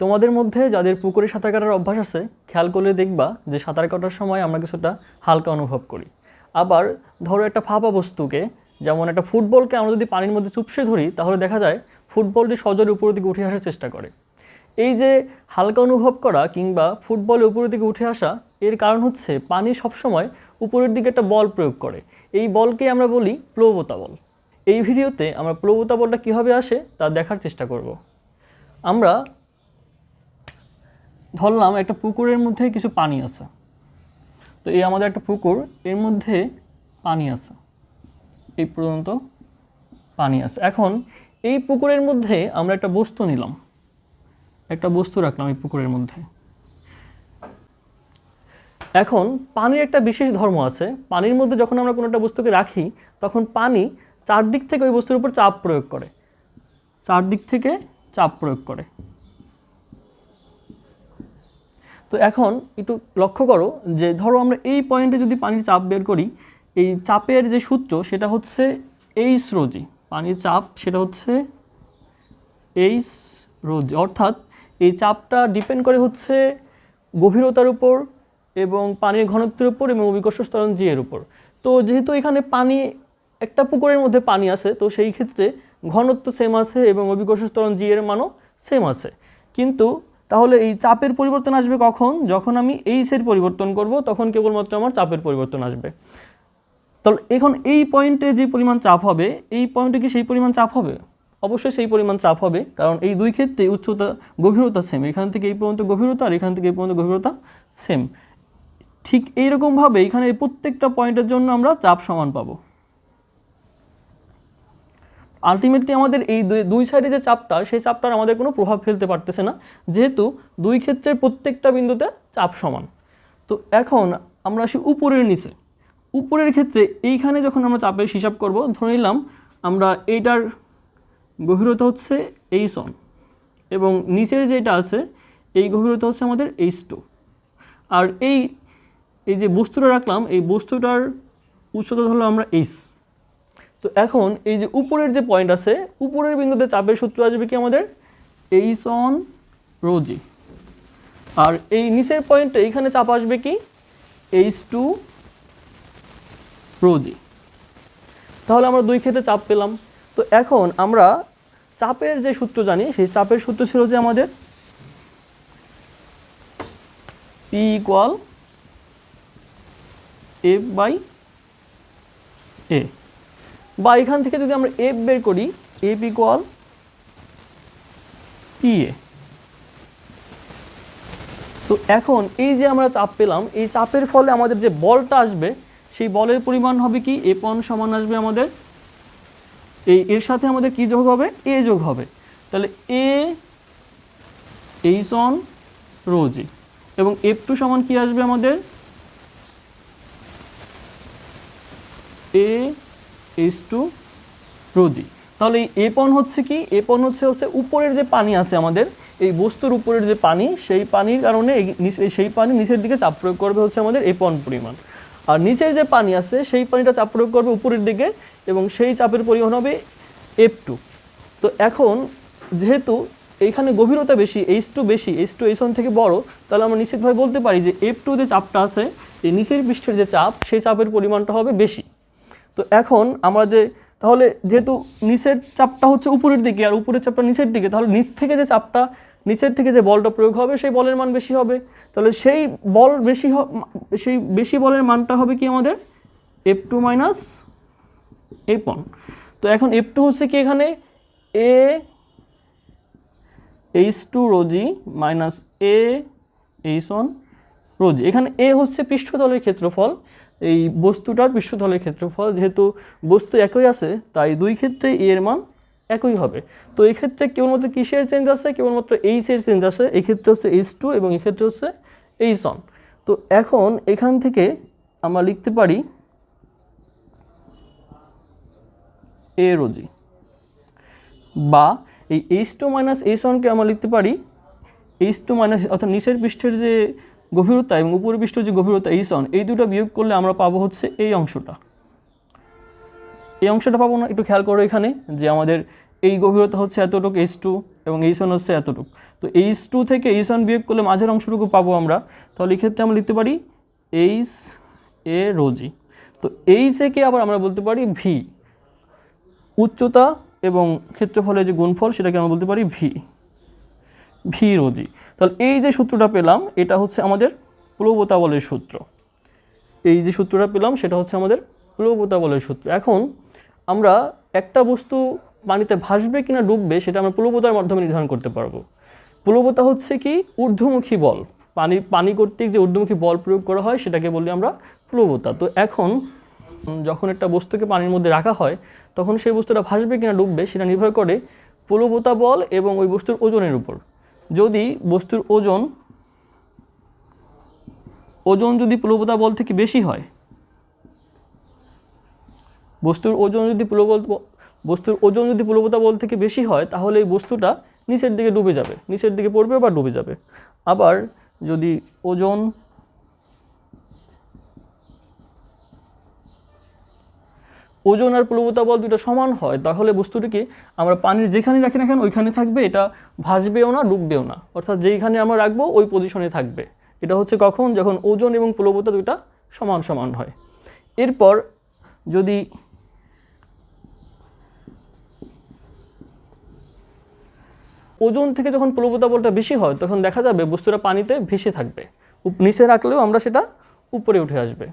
তোমাদের মধ্যে যাদের পুকুরে সাঁতার কাটার অভ্যাস আছে খেয়াল করলে দেখবা যে সাঁতার কাটার সময় আমরা কিছুটা হালকা অনুভব করি। আবার ধরো একটা ফাঁপা বস্তুকে, যেমন একটা ফুটবলকে আমরা যদি পানির মধ্যে চুপসে ধরি তাহলে দেখা যায় ফুটবলটি সজোরে উপরের দিকে উঠে আসার চেষ্টা করে। এই যে হালকা অনুভব করা কিংবা ফুটবলে উপরের দিকে উঠে আসা, এর কারণ হচ্ছে পানি সবসময় উপরের দিকে একটা বল প্রয়োগ করে। এই বলকে আমরা বলি প্লবতা বল। এই ভিডিওতে আমরা প্লবতা বলটা কীভাবে আসে তা দেখার চেষ্টা করব। আমরা ধরলাম একটা পুকুরের মধ্যে কিছু পানি আছে, তো এই আমাদের একটা পুকুর, এর মধ্যে পানি আছে, এই পর্যন্ত পানি আছে। এখন এই পুকুরের মধ্যে আমরা একটা বস্তু নিলাম, একটা বস্তু রাখলাম এই পুকুরের মধ্যে। এখন পানির একটা বিশেষ ধর্ম আছে, পানির মধ্যে যখন আমরা কোনো একটা বস্তুকে রাখি তখন পানি চারদিক থেকে ওই বস্তুর উপর চাপ প্রয়োগ করে, চারদিক থেকে চাপ প্রয়োগ করে। তো এখন একটু লক্ষ্য করো যে ধরো আমরা এই পয়েন্টে যদি পানির চাপ বের করি, এই চাপের যে সূত্র সেটা হচ্ছে এইচ রো জি। পানির চাপ সেটা হচ্ছে এইচ রো জি, অর্থাৎ এই চাপটা ডিপেন্ড করে হচ্ছে গভীরতার উপর এবং পানির ঘনত্বের উপর এবং অভিকর্ষ ত্বরণ জি এর উপর। তো যেহেতু এখানে পানি, একটা পুকুরের মধ্যে পানি আছে, তো সেই ক্ষেত্রে ঘনত্ব সেম আছে এবং অভিকর্ষ ত্বরণ জি এর মানও সেম আছে। কিন্তু তাহলে এই চাপের পরিবর্তন আসবে কখন? যখন আমি এইচের পরিবর্তন করব তখন কেবলমাত্র আমার চাপের পরিবর্তন আসবে। তাহলে এখন এই পয়েন্টে যে পরিমাণ চাপ হবে, এই পয়েন্টে কি সেই পরিমাণ চাপ হবে? অবশ্যই সেই পরিমাণ চাপ হবে, কারণ এই দুই ক্ষেত্রে উচ্চতা গভীরতা সেম। এখান থেকে এই পর্যন্ত গভীরতা আর এখান থেকে এই পর্যন্ত গভীরতা সেম। ঠিক এইরকমভাবে এখানে প্রত্যেকটা পয়েন্টের জন্য আমরা চাপ সমান পাবো। আলটিমেটলি আমাদের এই দুই সাইডে যে চাপটা, সেই চাপটার আমাদের কোনো প্রভাব ফেলতে পারতেছে না, যেহেতু দুই ক্ষেত্রের প্রত্যেকটা বিন্দুতে চাপ সমান। তো এখন আমরা আসি উপরের নিচে। উপরের ক্ষেত্রে এইখানে যখন আমরা চাপের হিসাব করব, ধরে নিলাম আমরা এইটার গভীরতা হচ্ছে H1 এবং নিচের যেটা আছে এই গভীরতা হচ্ছে আমাদের H2। আর এই যে বস্তুটা রাখলাম, এই বস্তুটার উচ্চতা ধরলাম আমরা H। তো এখন এই যে উপরের যে পয়েন্ট আছে, উপরের বিন্দুতে চাপের সূত্র আসবে কি আমাদের H1 রো জি। আর এই নিচের পয়েন্টে এইখানে চাপ আসবে কি H2 রো জি। তাহলে আমরা দুই ক্ষেত্রে চাপ পেলাম। তো এখন আমরা চাপের যে সূত্র জানি, সেই চাপের সূত্র ছিল যে আমাদের P = F/A, বা এখান থেকে যদি আমরা F বের করি, F = PA। তো এখন এই যে আমরা চাপ পেলাম, এই চাপের ফলে আমাদের যে বলটা আসবে সেই বলের পরিমাণ হবে কি F1 সমান আসবে আমাদের এর সাথে আমাদের কি যোগ হবে? A যোগ হবে। তাহলে A H1 রো জি এবং F2 সমান কি আসবে আমাদের A H2 রো জি। তাহলে এই F1 হচ্ছে কি? F1 হচ্ছে উপরের যে পানি আছে আমাদের, এই বস্তুর উপরের যে পানি, সেই পানির কারণে সেই পানি নিচের দিকে চাপ প্রয়োগ করবে হচ্ছে আমাদের F1 পরিমাণ। আর নিচের যে পানি আছে সেই পানিটা চাপ প্রয়োগ করবে উপরের দিকে এবং সেই চাপের পরিমাণ হবে F2। তো এখন যেহেতু এইখানে গভীরতা বেশি, H2 বেশি, H2 H1 থেকে বড়, তাহলে আমরা নিশ্চিতভাবে বলতে পারি যে F2 যে চাপটা আছে, এই নিচের পৃষ্ঠের যে চাপ, সেই চাপের পরিমাণটা হবে বেশি। তো এখন আমরা তাহলে যেহেতু নিচের চাপটা হচ্ছে উপরের দিকে আর উপরের চাপটা নিচের দিকে, তাহলে নিচ থেকে যে চাপটা, নিচের থেকে যে বলটা প্রয়োগ হবে সেই বলের মান বেশি হবে। তাহলে সেই বল সেই বেশি বলের মানটা হবে কি আমাদের F2 - F1। তো এখন F2 হচ্ছে কি এখানে A H2 রো জি মাইনাস A H1 রো জি। এখানে A হচ্ছে পৃষ্ঠতলের ক্ষেত্রফল, এই বস্তুটার পৃষ্ঠতলের ক্ষেত্রফল। যেহেতু বস্তু একই আছে তাই দুই ক্ষেত্রে A এর মান একই হবে। তো এই ক্ষেত্রে কেবলমাত্র কিসের চেঞ্জ আছে? কেবলমাত্র H এর চেঞ্জ আছে। এই ক্ষেত্রে হচ্ছে H2 এবং এই ক্ষেত্রে হচ্ছে H1। তো এখন এখান থেকে আমরা লিখতে পারি A রো জি, বা এই H2 - H1কে আমরা লিখতে পারি H2 - অর্থাৎ নিচের পৃষ্ঠের যে গভীরতা এবং উপরের পৃষ্ঠের যে গভীরতা H1, এই দুটো বিয়োগ করলে আমরা পাবো হচ্ছে এই অংশটা। এই অংশটা পাবো না? একটু খেয়াল করো এখানে যে আমাদের এই গভীরতা হচ্ছে এতটুকু H2 এবং H1 হচ্ছে এতটুকু। তো H2 থেকে H1 বিয়োগ করলে মাঝের অংশটুকু পাবো আমরা, তাহলে এক্ষেত্রে আমরা লিখতে পারি H A rho g। তো H A কে আবার আমরা বলতে পারি V, উচ্চতা এবং ক্ষেত্রফলের যে গুণফল সেটাকে আমরা বলতে পারি V rho g। তাহলে এই যে সূত্রটা পেলাম এটা হচ্ছে আমাদের প্লবতা বলের সূত্র। এই যে সূত্রটা পেলাম সেটা হচ্ছে আমাদের প্লবতা বলের সূত্র। এখন আমরা একটা বস্তু পানিতে ভাসবে কিনা ডুববে সেটা আমরা প্লবতার মাধ্যমে নির্ধারণ করতে পারবো। প্লবতা হচ্ছে কি ঊর্ধ্বমুখী বল, পানি কর্তৃক যে ঊর্ধ্বমুখী বল প্রয়োগ করা হয় সেটাকে বলি আমরা প্লবতা। তো এখন যখন একটা বস্তুকে পানির মধ্যে রাখা হয় তখন সেই বস্তুটা ভাসবে কিনা ডুববে সেটা নির্ভর করে প্লবতা বল এবং ওই বস্তুর ওজনের উপর। যদি বস্তুর ওজন যদি প্লবতা বল থেকে বেশি হয়, বস্তুর ওজন যদি প্লবতা বল থেকে বেশি হয় তাহলে এই বস্তুটা নিচের দিকে ডুবে যাবে, নিচের দিকে পড়বে বা ডুবে যাবে। আবার যদি ওজন আর প্লবতা বল দুটো সমান হয় তাহলে বস্তুটিকে আমরা পানির যেখানে রাখি না কেন ওইখানে থাকবে, এটা ভাসবেও না ডুববেও না, অর্থাৎ যেইখানে আমরা রাখবো ওই পজিশনে থাকবে। এটা হচ্ছে কখন, যখন ওজন এবং প্লবতা দুটা সমান সমান হয়। এরপর যদি ওজন থেকে যখন প্লবতা বলটা বেশি হয় তখন দেখা যাবে বস্তুটা পানিতে ভেসে থাকবে, নিচে রাখলেও আমরা সেটা উপরে উঠে আসবে।